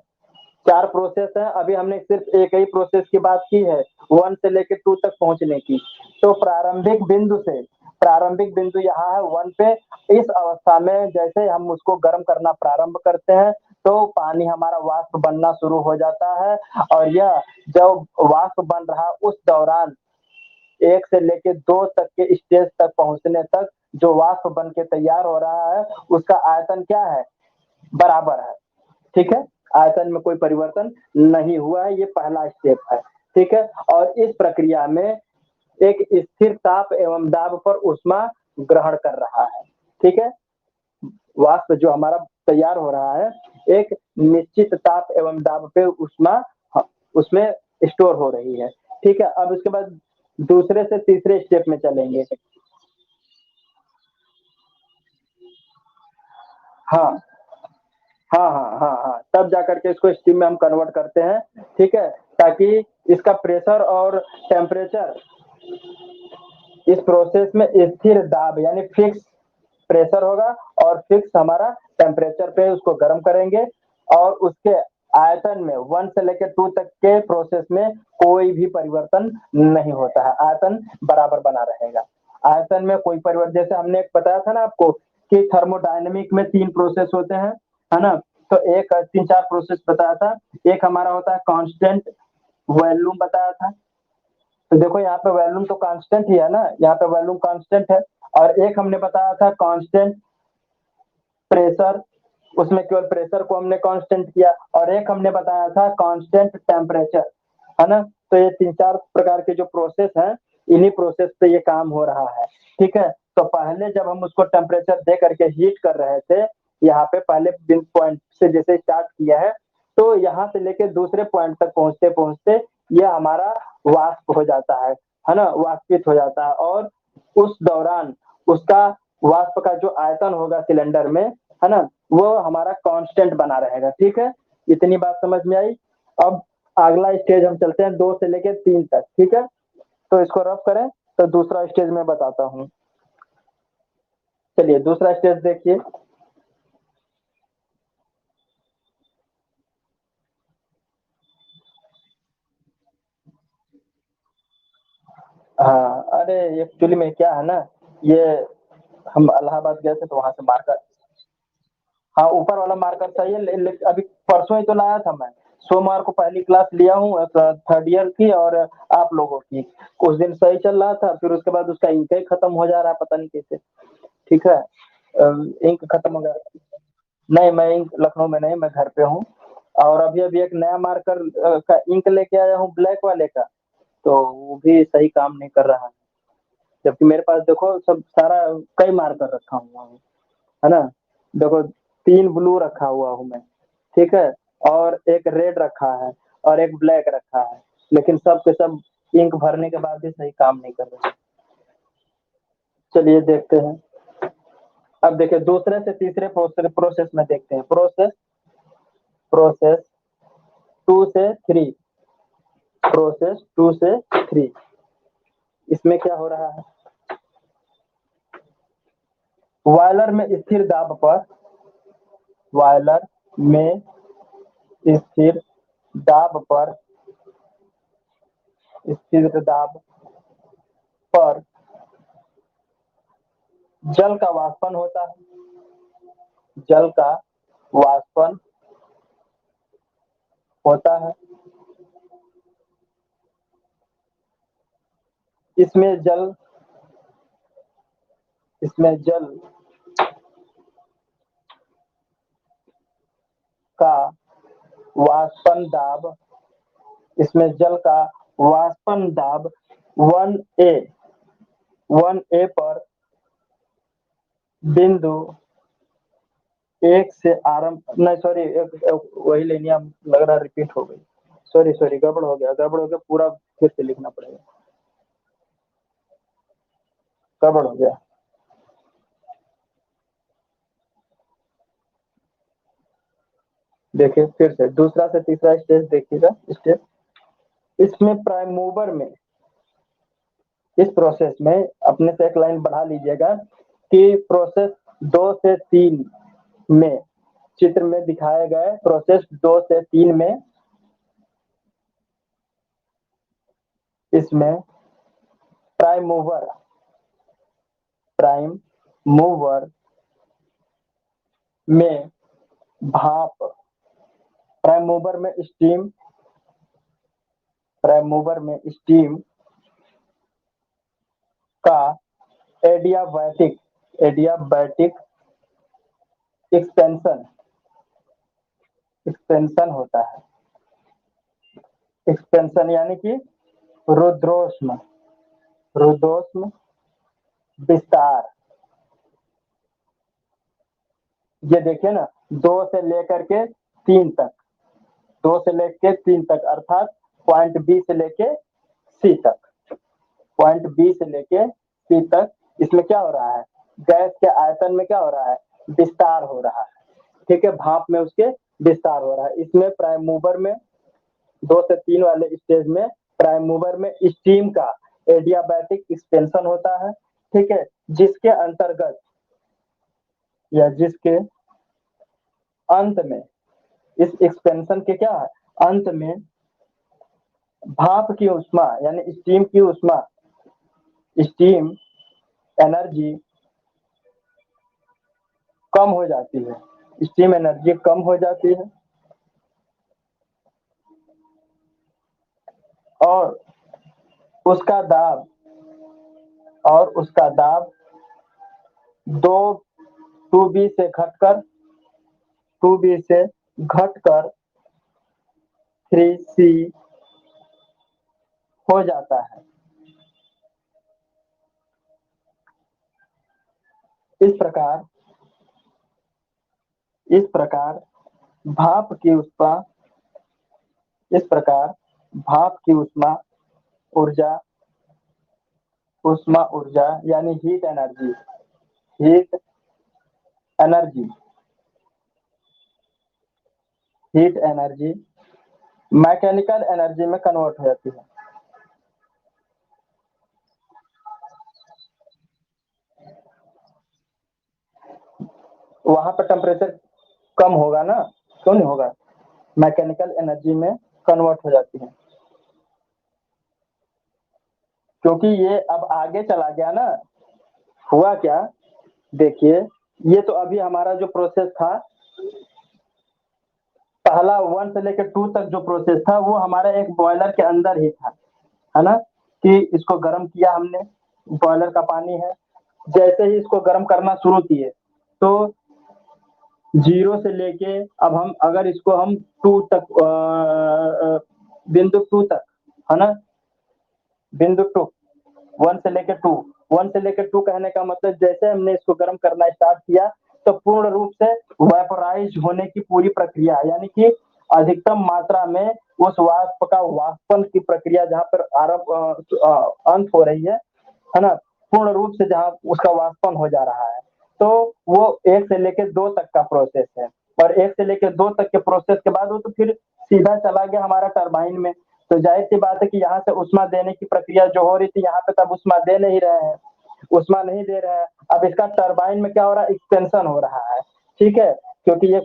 [SPEAKER 1] 4 प्रोसेस है। अभी हमने सिर्फ एक ही प्रोसेस की बात की है, 1 से लेकर 2 तक पहुंचने की। तो प्रारंभिक बिंदु यहाँ है 1 पे। इस अवस्था में जैसे हम उसको गर्म करना प्रारंभ करते हैं, तो पानी हमारा वाष्प बनना शुरू हो जाता है, और यह जब वाष्प बन रहा उस दौरान 1 से लेके 2 तक के स्टेज तक पहुंचने तक जो वाष्प बन के तैयार हो रहा है, उसका आयतन क्या है? बराबर है। ठीक है, आयतन में कोई परिवर्तन नहीं हुआ है, ये पहला स्टेप है। ठीक है, और इस प्रक्रिया में एक स्थिर ताप एवं दाब पर ऊष्मा ग्रहण कर रहा है। ठीक है, वाष्प जो हमारा तैयार हो रहा है एक निश्चित ताप एवं दाब पे ऊष्मा उसमें स्टोर हो रही है। ठीक है, अब इसके बाद दूसरे से तीसरे स्टेप में चलेंगे। हाँ हाँ हाँ हाँ हाँ, तब जाकर के इसको स्टीम में हम कन्वर्ट करते हैं। ठीक है, ताकि इसका प्रेशर और टेम्परेचर इस प्रोसेस में स्थिर दाब यानी फिक्स प्रेशर होगा और फिक्स हमारा टेम्परेचर पे उसको गर्म करेंगे और उसके आयतन में 1 से लेकर 2 तक के प्रोसेस में कोई भी परिवर्तन नहीं होता है, आयतन बराबर बना रहेगा। आयतन में कोई परिवर्तन, जैसे हमने एक बताया था ना आपको कि थर्मोडायनेमिक में 3 प्रोसेस होते हैं, है ना? तो एक 3-4 प्रोसेस बताया था। एक हमारा होता है कांस्टेंट वॉल्यूम बताया था। तो देखो यहाँ पे वॉल्यूम तो कांस्टेंट ही है ना, यहाँ पे वॉल्यूम कांस्टेंट है। और एक हमने बताया था कांस्टेंट प्रेशर, उसमें केवल प्रेशर को हमने कांस्टेंट किया। और एक हमने बताया था कांस्टेंट टेम्परेचर, है ना? तो ये 3-4 प्रकार के जो प्रोसेस हैं, इन्हीं प्रोसेस पे ये काम हो रहा है। ठीक है, तो पहले जब हम उसको टेम्परेचर दे करके हीट कर रहे थे, यहाँ पे पहले पॉइंट से जैसे स्टार्ट किया है, तो यहाँ से लेके दूसरे पॉइंट तक पहुंचते पहुंचते ये हमारा वाष्प हो जाता है ना? वाष्पित हो जाता है और उस दौरान उसका वाष्प का जो आयतन होगा सिलेंडर में, है ना, वो हमारा कांस्टेंट बना रहेगा। ठीक है, इतनी बात समझ में आई। अब अगला स्टेज हम चलते हैं 2 से लेकर 3 तक। ठीक है, तो इसको रफ करें तो दूसरा स्टेज मैं बताता हूँ। चलिए दूसरा स्टेज देखिए। हाँ, अरे एक्चुअली में क्या है ना, ये हम इलाहाबाद गए थे तो वहां से मार्कर, हाँ ऊपर वाला मार्कर सही है, अभी परसों ही तो लाया था मैं। सोमवार को पहली क्लास लिया हूँ थर्ड ईयर की, और आप लोगों की कुछ दिन सही चल रहा था, फिर उसके बाद उसका इंक ही खत्म हो जा रहा है, पता नहीं कैसे। ठीक है, इंक खत्म हो गया। नहीं, मैं इंक लखनऊ में नहीं, मैं घर पे हूँ। और अभी अभी एक नया मार्कर का इंक लेके आया हूँ ब्लैक वाले का, तो वो भी सही काम नहीं कर रहा है। जबकि मेरे पास देखो सब सारा कई मार्कर रखा हुआ हूँ, है ना? देखो 3 ब्लू रखा हुआ हूँ मैं। ठीक है, और एक रेड रखा है और एक ब्लैक रखा है, लेकिन सब के सब इंक भरने के बाद भी सही काम नहीं कर रहे। चलिए देखते हैं। अब देखिए दूसरे से तीसरे प्रोसेस में देखते हैं। प्रोसेस प्रोसेस 2 से 3, प्रोसेस 2 से 3, इसमें क्या हो रहा है? बॉयलर में स्थिर दाब पर, बॉयलर में स्थिर दाब पर, स्थिर दाब पर जल का वाष्पन होता है, जल का वाष्पन होता है। इसमें जल इसमें जल का वाष्पन दाब, इसमें जल का वाष्पन दाब 1A, 1A पर बिंदु 1 से आरंभ, नहीं सॉरी, वही लेनिया लग रहा रिपीट हो गई। सॉरी सॉरी, गड़बड़ हो गया, पूरा फिर से लिखना पड़ेगा, गड़बड़ हो गया। देखिए फिर से दूसरा से तीसरा स्टेज देखिएगा। स्टेज इसमें प्राइम मूवर में, इस प्रोसेस में अपने से एक लाइन बढ़ा लीजिएगा कि प्रोसेस 2 से 3 में, चित्र में दिखाए गए प्रोसेस 2 से 3 में, इसमें प्राइम मूवर, प्राइम मूवर में भाप, प्राइम मूवर में स्टीम, प्राइम मूवर में स्टीम का एडियाबैटिक, एडियाबैटिक एक्सपेंशन, एक्सपेंशन होता है। एक्सपेंशन यानी कि रुद्रोष्म, रुद्रोष्म विस्तार। ये देखिए ना, 2 से लेकर के 3 तक, 2 से लेके 3 तक, अर्थात पॉइंट बी से लेके सी तक, पॉइंट बी से लेके सी तक। इसमें क्या हो रहा है, गैस के आयतन में क्या हो रहा है, विस्तार हो रहा है। ठीक है, भाप में उसके विस्तार हो रहा है। इसमें प्राइम मूवर में 2 से 3 वाले स्टेज में प्राइम मूवर में स्टीम का एडियाबैटिक एक्सपेंशन होता है। ठीक है, जिसके अंतर्गत या जिसके अंत में, इस एक्सपेंशन के क्या है, अंत में भाप की उष्मा यानी स्टीम की उष्मा, स्टीम एनर्जी कम हो जाती है, स्टीम एनर्जी कम हो जाती है और उसका दाब, और उसका दाब 2 बी से घटकर 2 बी से घटकर 3 सी हो जाता है। इस प्रकार भाप की उष्मा, इस प्रकार भाप की उष्मा ऊर्जा, उष्मा ऊर्जा यानी heat energy, heat energy, heat energy mechanical energy में कन्वर्ट हो जाती है। वहां पर टेम्परेचर कम होगा ना, क्यों नहीं होगा, मैकेनिकल एनर्जी में कन्वर्ट हो जाती है, क्योंकि ये अब आगे चला गया ना। हुआ क्या, देखिए, ये तो अभी हमारा जो प्रोसेस था, पहला 1 से लेकर 2 तक जो प्रोसेस था वो हमारा एक बॉयलर के अंदर ही था, है ना, कि इसको गर्म किया हमने, बॉयलर का पानी है, जैसे ही इसको गर्म करना शुरू किए तो 0 से लेके अब हम अगर इसको हम 2 तक बिंदु 2 तक, है ना, बिंदु 2, 1 से लेकर 2, 1 से लेकर 2 कहने का मतलब जैसे हमने इसको गर्म करना स्टार्ट किया तो पूर्ण रूप से वेपोराइज होने की पूरी प्रक्रिया, यानी कि अधिकतम मात्रा में उस वाष्प का वाष्पन की प्रक्रिया जहाँ पर अंत हो रही है ना, पूर्ण रूप से जहाँ उसका वाष्पन हो जा रहा है, तो वो 1 से लेकर 2 तक का प्रोसेस है। और 1 से लेकर 2 तक के प्रोसेस के बाद वो तो फिर सीधा चला गया हमारा टरबाइन में। तो जाहिर सी बात है कि यहाँ से उष्मा देने की प्रक्रिया जो हो रही थी, यहाँ पे तब उष्मा दे नहीं रहे हैं, उष्मा नहीं दे रहे हैं। अब इसका टरबाइन में क्या हो रहा है, एक्सपेंशन हो रहा है। ठीक है, क्योंकि ये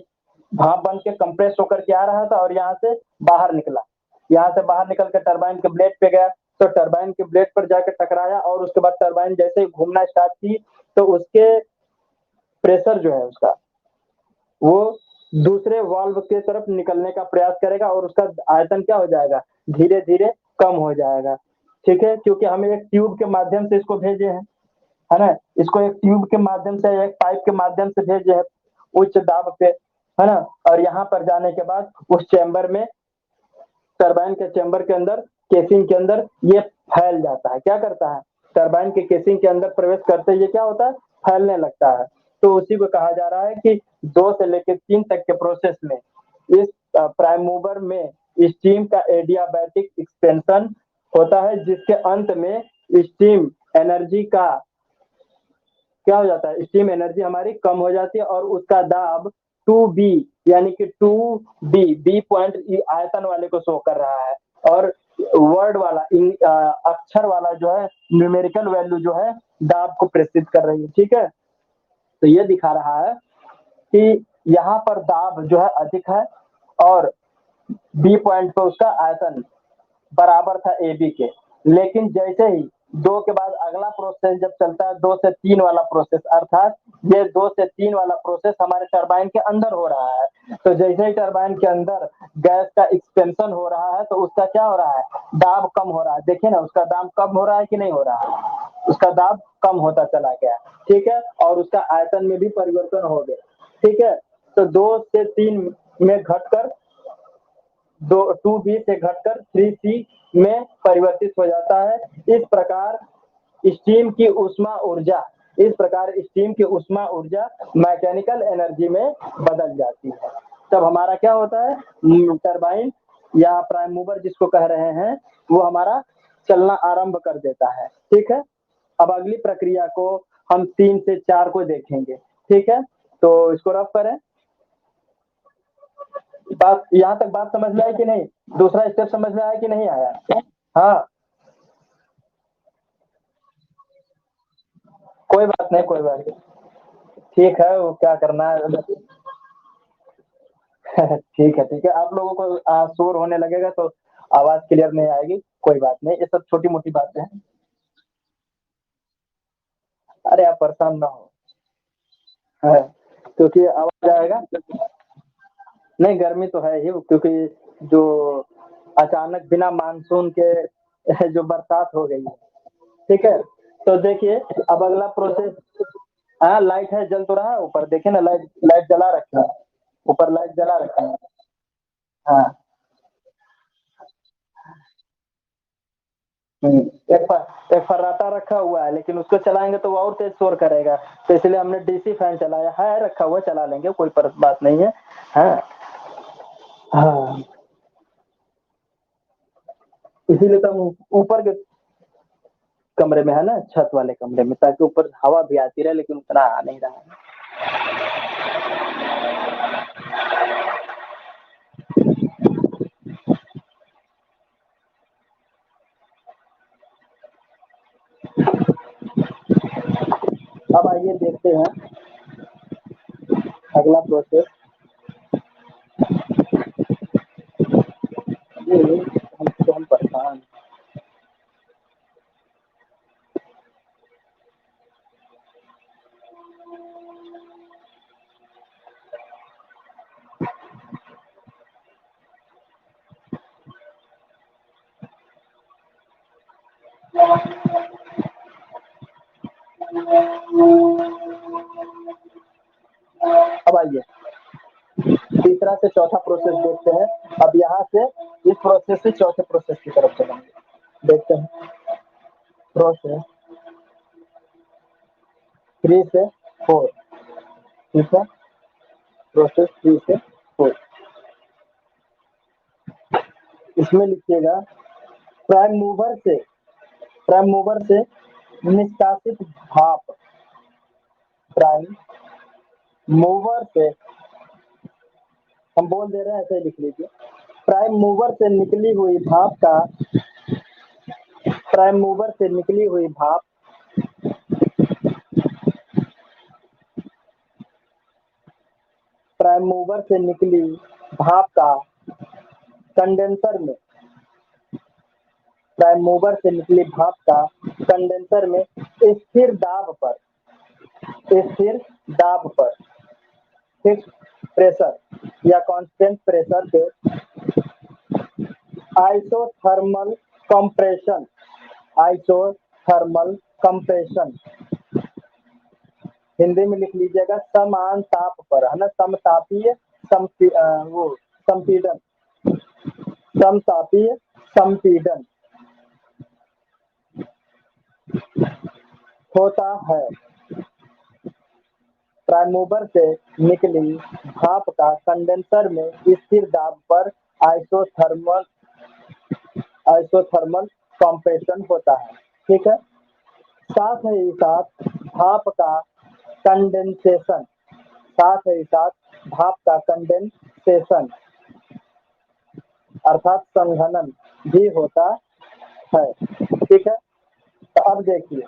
[SPEAKER 1] भाप बन के कंप्रेस होकर के आ रहा था और यहाँ से बाहर निकला, यहाँ से बाहर निकल के टरबाइन के ब्लेड पे गया, तो टरबाइन के ब्लेड पर जाकर टकराया और उसके बाद टरबाइन जैसे ही घूमना स्टार्ट की तो उसके प्रेशर जो है उसका, वो दूसरे वाल्व के तरफ निकलने का प्रयास करेगा और उसका आयतन क्या हो जाएगा, धीरे धीरे कम हो जाएगा। ठीक है, क्योंकि हमें एक ट्यूब के माध्यम से इसको भेजे हैं, है ना, इसको एक ट्यूब के माध्यम से, एक पाइप के माध्यम से भेजे हैं उच्च दाब पे, है ना, और यहाँ पर जाने के बाद उस चैम्बर में, टरबाइन के चैम्बर के अंदर, केसिंग के अंदर ये फैल जाता है। क्या करता है, टरबाइन के केसिंग के अंदर प्रवेश करते ही ये क्या होता है, फैलने लगता है। तो उसी को कहा जा रहा है कि 2 से लेकर 3 तक के प्रोसेस में इस प्राइम मूवर में स्टीम का एडियाबैटिक एक्सपेंशन होता है, जिसके अंत में स्टीम एनर्जी का क्या हो जाता है, स्टीम एनर्जी हमारी कम हो जाती है और उसका दाब 2B यानी कि 2B, बी पॉइंट आयतन वाले को शो कर रहा है, और वर्ड वाला अक्षर वाला जो है न्यूमेरिकल वैल्यू जो है दाब को प्रेषित कर रही है। ठीक है, तो ये दिखा रहा है कि यहाँ पर दाब जो है अधिक है और बी पॉइंट पर उसका आयतन बराबर था ए बी के। लेकिन जैसे ही 2 के बाद अगला प्रोसेस जब चलता है, 2 से 3 वाला प्रोसेस, अर्थात ये 2 से 3 वाला प्रोसेस हमारे टरबाइन के अंदर हो रहा है, तो जैसे ही टरबाइन के अंदर गैस का एक्सपेंशन हो रहा है तो उसका क्या हो रहा है, दाब कम हो रहा है। देखिए ना, उसका दाब कम हो रहा है कि नहीं हो रहा है, उसका दाब कम होता चला गया। ठीक है, और उसका आयतन में भी परिवर्तन हो गया। ठीक है, तो 2 से 3 में घटकर 2b से घटकर 3c में परिवर्तित हो जाता है। इस प्रकार स्टीम की ऊष्मा ऊर्जा मैकेनिकल एनर्जी में बदल जाती है। तब हमारा क्या होता है, टरबाइन या प्राइम मूवर जिसको कह रहे हैं वो हमारा चलना आरंभ कर देता है। ठीक है, अब अगली प्रक्रिया को हम 3 से 4 को देखेंगे। ठीक है, तो इसको रफ करें। बात यहाँ तक बात समझ में आई कि नहीं? दूसरा स्टेप समझ में आया कि नहीं आया? हाँ, कोई बात नहीं, कोई बात नहीं, ठीक है, वो क्या करना है। ठीक है, ठीक है, आप लोगों को शोर होने लगेगा तो आवाज क्लियर नहीं आएगी, कोई बात नहीं, ये सब छोटी मोटी बातें हैं। अरे आप परेशान ना हो, है क्योंकि आवाज आएगा। नहीं, गर्मी तो है ही, क्योंकि जो अचानक बिना मानसून के जो बरसात हो गई है। ठीक है, तो देखिए अब अगला प्रोसेस। हाँ, लाइट है, जल तो रहा है ऊपर, देखिए ना, लाइट लाइट जला रखा है, ऊपर लाइट जला रखा है। हाँ। हम्म, एक फर्राटा रखा हुआ है, लेकिन उसको चलाएंगे तो वो और तेज शोर करेगा, तो इसलिए हमने डीसी फैन चलाया है, रखा हुआ, चला लेंगे, कोई बात नहीं है। हाँ। हाँ, इसीलिए तो हम ऊपर के कमरे में है ना, छत वाले कमरे में, ताकि ऊपर हवा भी आती रहे, लेकिन उतना आ नहीं रहा है। अब आइए देखते हैं अगला प्रोसेस। ये हम परेशान। अब आइए तीसरा से चौथा प्रोसेस देखते हैं। अब यहाँ से इस प्रोसेस से चौथे प्रोसेस की तरफ चलेंगे। देखते हैं प्रोसेस 3 से 4। ठीक है, प्रोसेस 3 से 4, इसमें लिखिएगा प्राइम मूवर से निष्कासित भाप, प्राइम मूवर से, हम बोल दे रहे हैं, ऐसे ही लिख लीजिए। प्राइम मूवर से निकली हुई भाप का प्राइम मूवर से निकली हुई भाप प्राइम मूवर से निकली भाप का कंडेंसर में प्राइम मूवर से निकली भाप का कंडेंसर में स्थिर दाब पर फिक्स प्रेशर या कांस्टेंट प्रेशर पे isothermal compression isothermal compression Hindi में लिख लीजिएगा समान ताप पर, है ना, समतापीय वो संपीड़न समतापीय संपीड़न होता है। प्राइम मूवर से निकली भाप का कंडेंसर में स्थिर दाब पर आइसोथर्मल आइसोथर्मल कंप्रेशन होता है। ठीक है, साथ ही साथ भाप का कंडेंसेशन साथ भाप का कंडेंसेशन अर्थात संघनन भी होता है। ठीक है, तो अब देखिए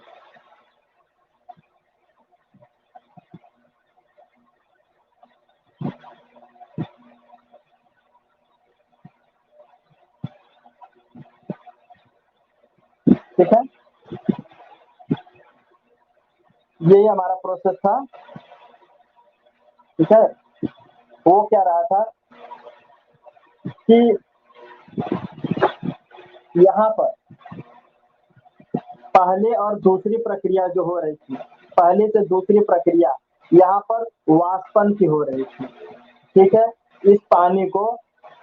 [SPEAKER 1] ठीक है, यही हमारा प्रोसेस था। ठीक है, वो क्या रहा था कि यहाँ पर पहले और दूसरी प्रक्रिया जो हो रही थी, पहले से दूसरी प्रक्रिया यहाँ पर वाष्पन की हो रही थी। ठीक है, इस पानी को,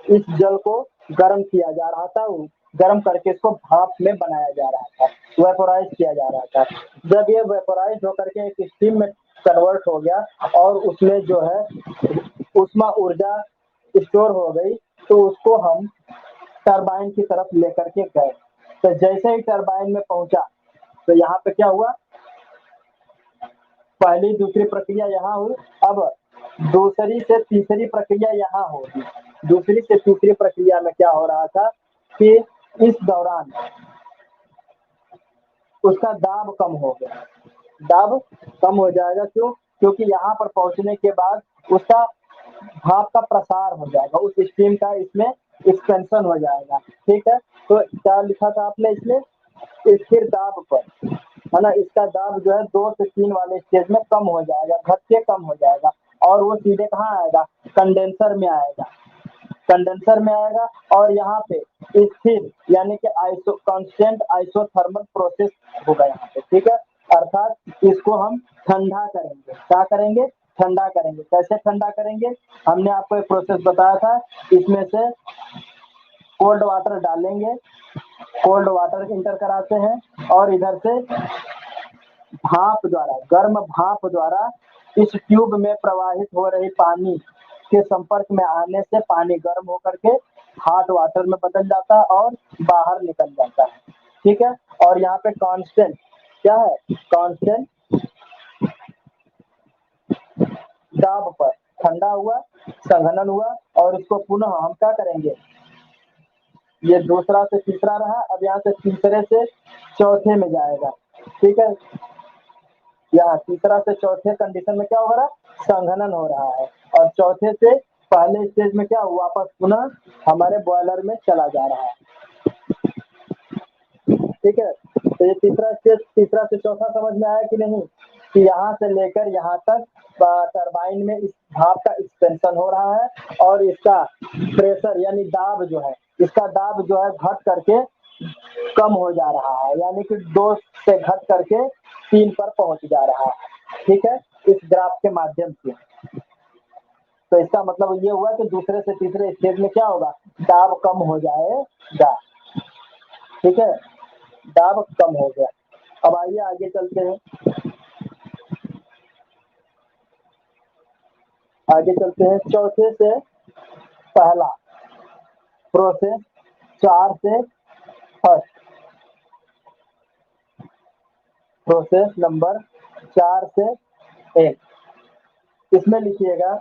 [SPEAKER 1] इस जल को गर्म किया जा रहा था, गर्म करके इसको भाप में बनाया जा रहा था, वेपोराइज किया जा रहा था। जब ये वेपोराइज होकर के एक स्टीम में कन्वर्ट हो गया और उसमें जो है उष्मा ऊर्जा स्टोर हो गई, तो उसको हम टरबाइन की तरफ लेकर के गए। तो जैसे ही टरबाइन में पहुंचा तो यहाँ पे क्या हुआ, पहली दूसरी प्रक्रिया यहाँ हुई, अब दूसरी से तीसरी प्रक्रिया यहाँ होगी। दूसरी से तीसरी प्रक्रिया में क्या हो रहा था कि इस दौरान उसका दाब कम हो गया, दाब कम हो जाएगा। क्यों? क्योंकि यहाँ पर पहुंचने के बाद उसका भाप का प्रसार हो जाएगा, उस स्टीम का इसमें एक्सपेंशन हो जाएगा। ठीक है, तो क्या लिखा था आपने इसमें, स्थिर दाब पर, है ना, इसका दाब जो है 2 से 3 वाले स्टेज में कम हो जाएगा, घट के कम हो जाएगा और वो सीधे कहाँ आएगा, कंडेंसर में आएगा, कंडेंसर में आएगा। और यहाँ पे स्थिर यानी कि आइसो कांस्टेंट आइसोथर्मल प्रोसेस होगा यहाँ पे। ठीक है, अर्थात इसको हम ठंडा करेंगे। क्या करेंगे? ठंडा करेंगे। कैसे ठंडा करेंगे? हमने आपको एक प्रोसेस बताया था, इसमें से कोल्ड वाटर डालेंगे, कोल्ड वाटर इंटर कराते हैं और इधर से भाप द्वारा, गर्म भाप द्वारा इस ट्यूब में प्रवाहित हो रही पानी के संपर्क में आने से पानी गर्म होकर के हॉट वाटर में बदल जाता है और बाहर निकल जाता है। ठीक है, और यहाँ पे कांस्टेंट क्या है, कांस्टेंट दाब पर ठंडा हुआ, संघनन हुआ और इसको पुनः हम क्या करेंगे, ये दूसरा से तीसरा रहा, अब यहाँ से तीसरे से चौथे में जाएगा। ठीक है, यहाँ तीसरा से चौथे कंडीशन में क्या हो रहा है, संघनन हो रहा है और चौथे से पहले स्टेज में क्या वापस पुनः हमारे बॉयलर में चला जा रहा है। ठीक है, तो ये तीसरा स्टेज, तीसरा से चौथा समझ में आया कि नहीं, कि यहाँ से लेकर यहाँ तक टरबाइन में इस भाप का एक्सपेंशन हो रहा है और इसका प्रेशर यानी दाब जो है, इसका दाब जो है घट करके कम हो जा रहा है, यानी कि 2 से घट करके 3 पर पहुंच जा रहा है। ठीक है, इस ग्राफ के माध्यम से। तो इसका मतलब ये हुआ कि दूसरे से तीसरे स्टेज में क्या होगा, दाब कम हो जाएगा। ठीक है, दाब कम हो गया। अब आइए आगे चलते हैं, आगे चलते हैं। चौथे से पहला प्रोसेस 4 से फर्स्ट, प्रोसेस नंबर 4 से 1, इसमें लिखिएगा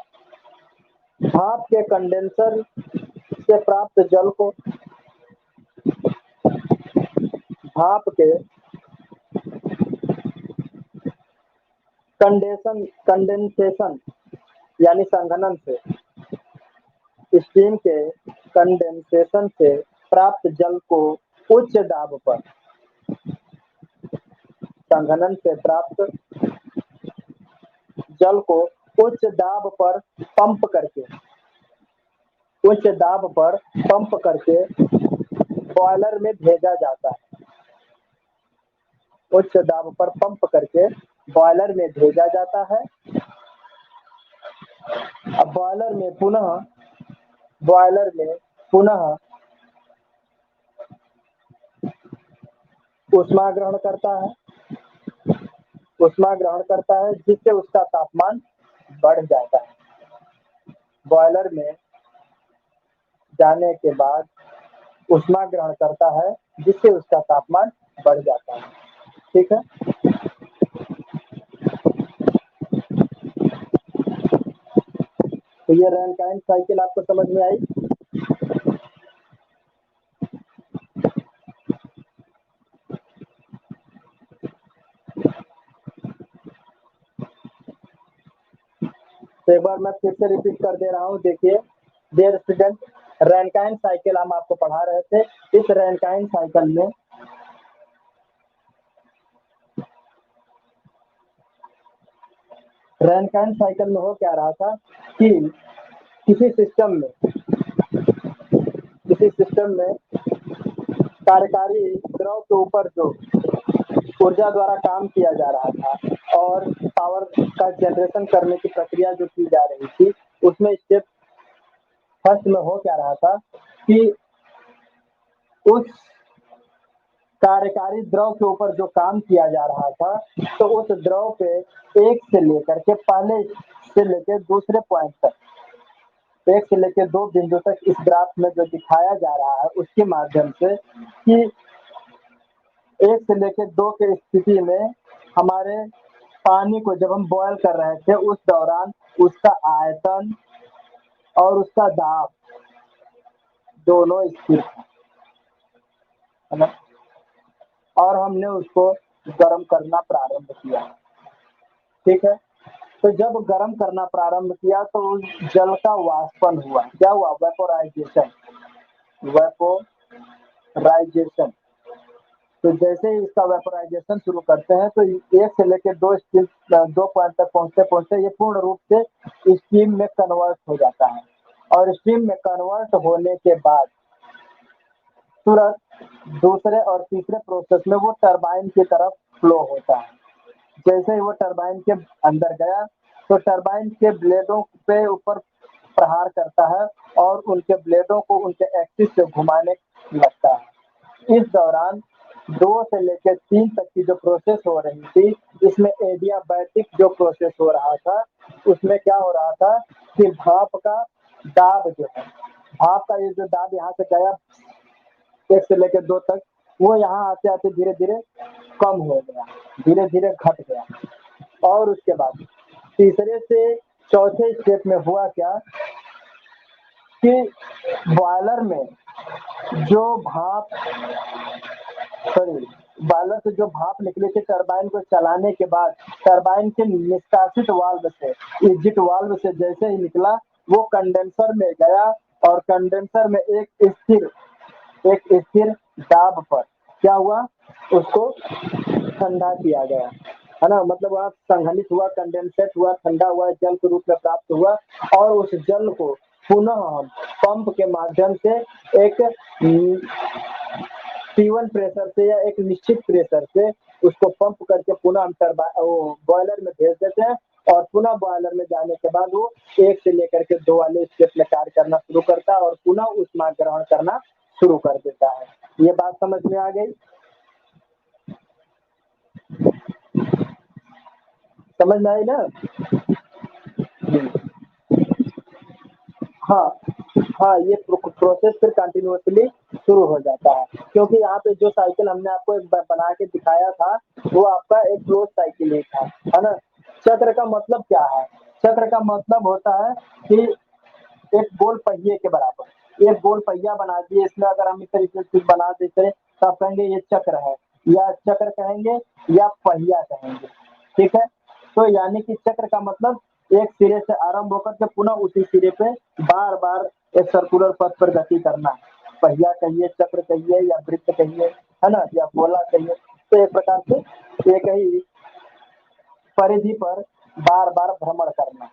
[SPEAKER 1] भाप के कंडेंसर से प्राप्त जल को, भाप के कंडेंसेशन यानी संघनन से, स्टीम के कंडेंसेशन से प्राप्त जल को उच्च दाब पर, संघनन से प्राप्त जल को उच्च दाब पर पंप करके, उच्च दाब पर पंप करके बॉयलर में भेजा जाता है, उच्च दाब पर पंप करके बॉयलर में भेजा जाता है। अब बॉयलर में पुनः ऊष्मा ग्रहण करता है, ऊष्मा ग्रहण करता है जिससे उसका तापमान बढ़ जाता है। बॉयलर में जाने के बाद ऊष्मा ग्रहण करता है जिससे उसका तापमान बढ़ जाता है। ठीक है, तो ये रैनकाइन साइकिल आपको समझ में आई। तो एक बार मैं फिर से रिपीट कर दे रहा हूँ, देखिए डियर स्टूडेंट, रैनकाइन साइकिल हम आपको पढ़ा रहे थे। इस रैनकाइन साइकिल में रैनकाइन साइकिल में हो क्या रहा था कि किसी सिस्टम में कार्यकारी द्रव के ऊपर जो ऊर्जा द्वारा काम किया जा रहा था और पावर का जनरेशन करने की प्रक्रिया जो की जा रही थी, उसमें स्टेप फर्स्ट में हो क्या रहा था कि उस कार्यकारी द्रव के ऊपर जो काम किया जा रहा था, तो उस द्रव पे एक से लेकर के पहले से लेकर दूसरे पॉइंट तक, एक से लेकर दो बिंदु तक इस ग्राफ में जो दिखाया जा रहा है उसके माध्यम से कि एक से लेकर दो के स्थिति में हमारे पानी को जब हम बॉयल कर रहे थे उस दौरान उसका आयतन और उसका दाब दोनों स्थिर था, है ना। और हमने उसको गर्म करना प्रारंभ किया, ठीक है। तो जब गर्म करना प्रारंभ किया तो उस जल का वाष्पन हुआ, क्या हुआ? Vaporisation, vaporisation. तो जैसे ही इसका वेपोराइजेशन शुरू करते हैं तो एक से लेकर दो पॉइंट तक पहुंचते पहुंचते ये पूर्ण रूप से स्टीम में कन्वर्ट हो जाता है, और स्टीम में कन्वर्ट होने के बाद तुरंत दूसरे और तीसरे प्रोसेस में वो टरबाइन की तरफ फ्लो होता है। जैसे ही वो टरबाइन के अंदर गया तो टरबाइन के ब्लेडों पे ऊपर प्रहार करता है और उनके ब्लेडों को उनके एक्सिस से घुमाने लगता है। इस दौरान 2 से लेकर 3 तक की जो प्रोसेस हो रही थी, इसमें एडियाबैटिक जो प्रोसेस हो रहा था, उसमें क्या हो रहा था कि भाप का दाब जो है, भाप का ये जो दाब यहाँ से गया 1 से लेकर 2 तक, वो यहाँ आते-आते धीरे-धीरे कम हो गया, धीरे-धीरे घट गया। और उसके बाद तीसरे से चौथे स्टेप में हुआ क्या कि बॉयलर में जो भाप सॉरी बॉयलर से जो भाप निकली थी टरबाइन को चलाने के बाद, टरबाइन के निष्कासित वाल्व से, एग्जिट वाल्व से जैसे ही निकला वो कंडेंसर में गया और कंडेंसर में एक स्थिर दाब पर क्या हुआ, उसको ठंडा किया गया, है ना। मतलब वहाँ संघनित हुआ, कंडेंसेट हुआ, ठंडा हुआ, जल के रूप में प्राप्त हुआ, और उस जल को पुनः हम पंप के माध्यम से एक T1 प्रेशर से या एक निश्चित प्रेशर से उसको पंप करके पुनः हम बॉयलर में भेज देते हैं, और पुनः बॉयलर में जाने के बाद वो 1 से लेकर के 2 वाले स्टेप में कार्य करना शुरू करता है और पुनः ऊष्मा ग्रहण करना शुरू कर देता है। ये बात समझ में आ गई? समझ में आई ना? हाँ हाँ, ये प्रोसेस फिर कंटिन्यूअसली शुरू हो जाता है, क्योंकि यहाँ पे जो साइकिल हमने आपको एक बना के दिखाया था वो आपका एक क्लोज साइकिल ही था, है ना। चक्र का मतलब क्या है? चक्र का मतलब होता है कि एक गोल पहिए के बराबर, एक गोल पहिया बना दिए, इसमें अगर हम इस तरीके से बना देते तो आप कहेंगे ये चक्र है, या चक्र कहेंगे या पहिया कहेंगे, ठीक है। तो यानी कि चक्र का मतलब एक सिरे से आरंभ होकर के पुनः उसी सिरे पे बार बार एक सर्कुलर पथ पर गति करना, पहिया कहिए, चक्र कहिए, या वृत्त कहिए, है ना, या गोला कहिए। तो एक प्रकार से एक ही परिधि पर बार बार भ्रमण करना।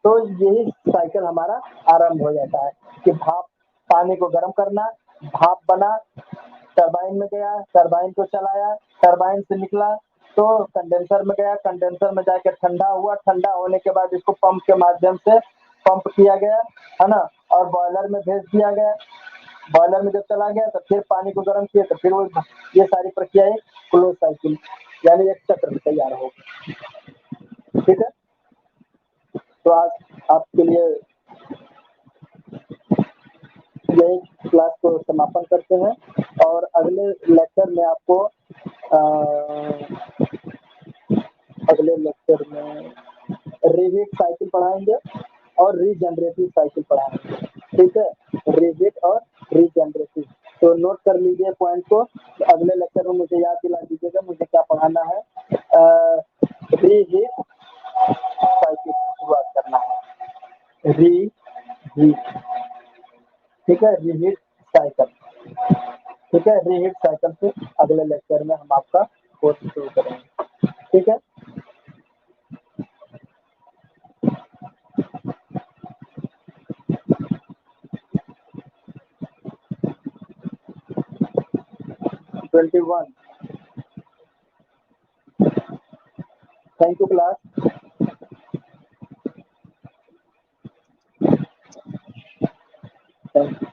[SPEAKER 1] तो यही साइकिल हमारा आरंभ हो जाता है कि भाप, पानी को गर्म करना, भाप बना, टरबाइन में गया, टरबाइन को चलाया, टरबाइन से निकला तो कंडेंसर में गया, कंडेंसर में जाकर ठंडा हुआ, ठंडा होने के बाद इसको पंप के माध्यम से पंप किया गया, है ना, और बॉयलर में भेज दिया गया। बॉयलर में जब चला गया तो फिर पानी को गर्म किया, तो फिर वो ये सारी प्रक्रियाएं क्लोज साइकिल यानी एक चक्र तैयार हो, ठीक है। तो आज आपके लिए यही क्लास को समापन करते हैं, और अगले लेक्चर में आपको अगले लेक्चर में रीहीट साइकिल पढ़ाएंगे और रीजनरेटिव साइकिल पढ़ाएंगे, ठीक है। रीहीट और रीजनरेटिव, तो नोट कर लीजिए पॉइंट को। अगले लेक्चर में मुझे याद दिला दीजिएगा मुझे क्या पढ़ाना है। रीहीट साइकिल की शुरुआत करना है, रीहीट, ठीक है, रीहीट साइकिल, ठीक है। रीहीट साइकिल से अगले लेक्चर में हम आपका कोर्स शुरू करेंगे, ठीक है। 21। Thank you class. हैं।